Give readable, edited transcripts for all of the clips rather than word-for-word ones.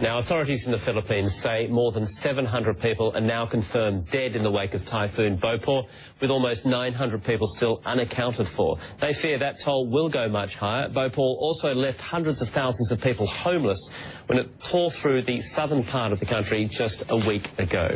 Now, authorities in the Philippines say more than 700 people are now confirmed dead in the wake of Typhoon Bopha, with almost 900 people still unaccounted for. They fear that toll will go much higher. Bopha also left hundreds of thousands of people homeless when it tore through the southern part of the country just a week ago.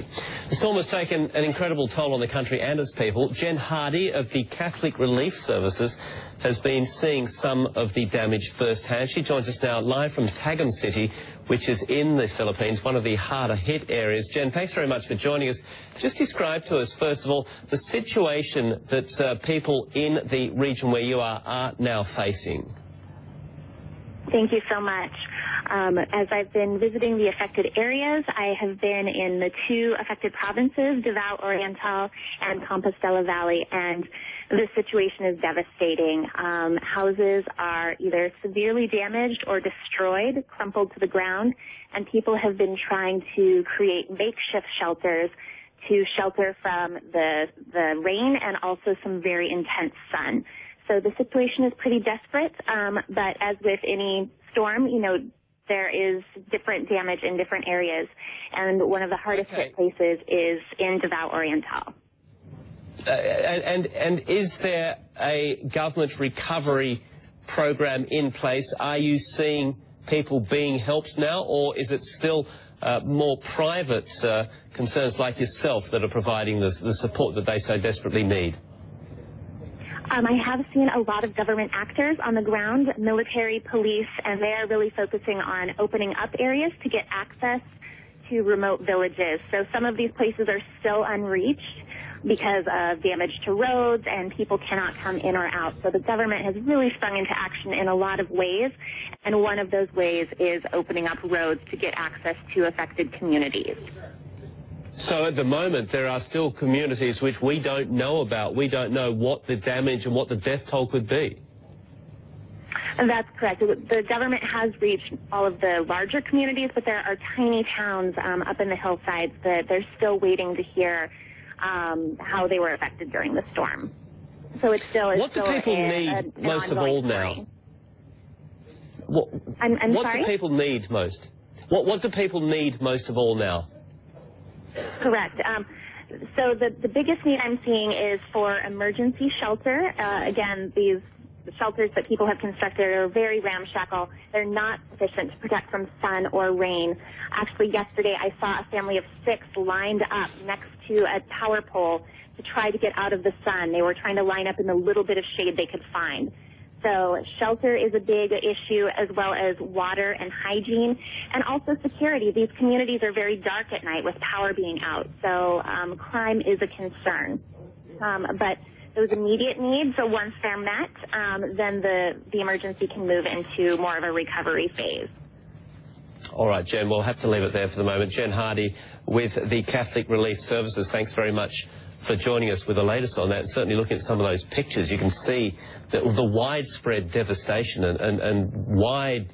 The storm has taken an incredible toll on the country and its people. Jen Hardy of the Catholic Relief Services has been seeing some of the damage firsthand. She joins us now live from Tagum City, which is in the Philippines, one of the harder hit areas. Jen, thanks very much for joining us. Just describe to us, first of all, the situation that people in the region where you are now facing. Thank you so much. As I've been visiting the affected areas, I have been in the two affected provinces, Davao Oriental and Compostela Valley, and the situation is devastating. Houses are either severely damaged or destroyed, crumpled to the ground, and people have been trying to create makeshift shelters to shelter from the rain and also some very intense sun. So the situation is pretty desperate, but as with any storm, you know, there is different damage in different areas, and one of the hardest hit places is in Davao Oriental. And is there a government recovery program in place? Are you seeing people being helped now, or is it still more private concerns like yourself that are providing the support that they so desperately need? I have seen a lot of government actors on the ground, military, police, and they are really focusing on opening up areas to get access to remote villages. So some of these places are still unreached because of damage to roads and people cannot come in or out. So the government has really sprung into action in a lot of ways, and one of those ways is opening up roads to get access to affected communities. So at the moment, there are still communities which we don't know about. We don't know what the damage and what the death toll could be. And that's correct. The government has reached all of the larger communities, but there are tiny towns up in the hillsides that they're still waiting to hear how they were affected during the storm. So it's still what do people need most of all now? What do people need most? What do people need most of all now? Correct. So the biggest need I'm seeing is for emergency shelter. Again, these shelters that people have constructed are very ramshackle. They're not sufficient to protect from sun or rain. Actually, yesterday I saw a family of 6 lined up next to a tower pole to try to get out of the sun. They were trying to line up in the little bit of shade they could find. So shelter is a big issue, as well as water and hygiene, and also security. These communities are very dark at night with power being out, so crime is a concern. But those immediate needs, so once they're met, then the emergency can move into more of a recovery phase. All right, Jen, we'll have to leave it there for the moment. Jen Hardy with the Catholic Relief Services, thanks very much for joining us with the latest on that. And certainly looking at some of those pictures, you can see the widespread devastation and wide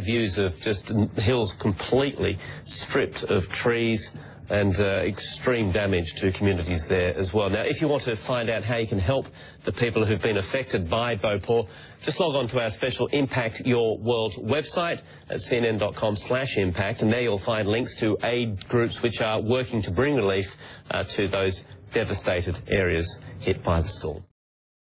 views of just hills completely stripped of trees and extreme damage to communities there as well. Now, if you want to find out how you can help the people who've been affected by Bopha, just log on to our special Impact Your World website at cnn.com/impact, and there you'll find links to aid groups which are working to bring relief to those devastated areas hit by the storm.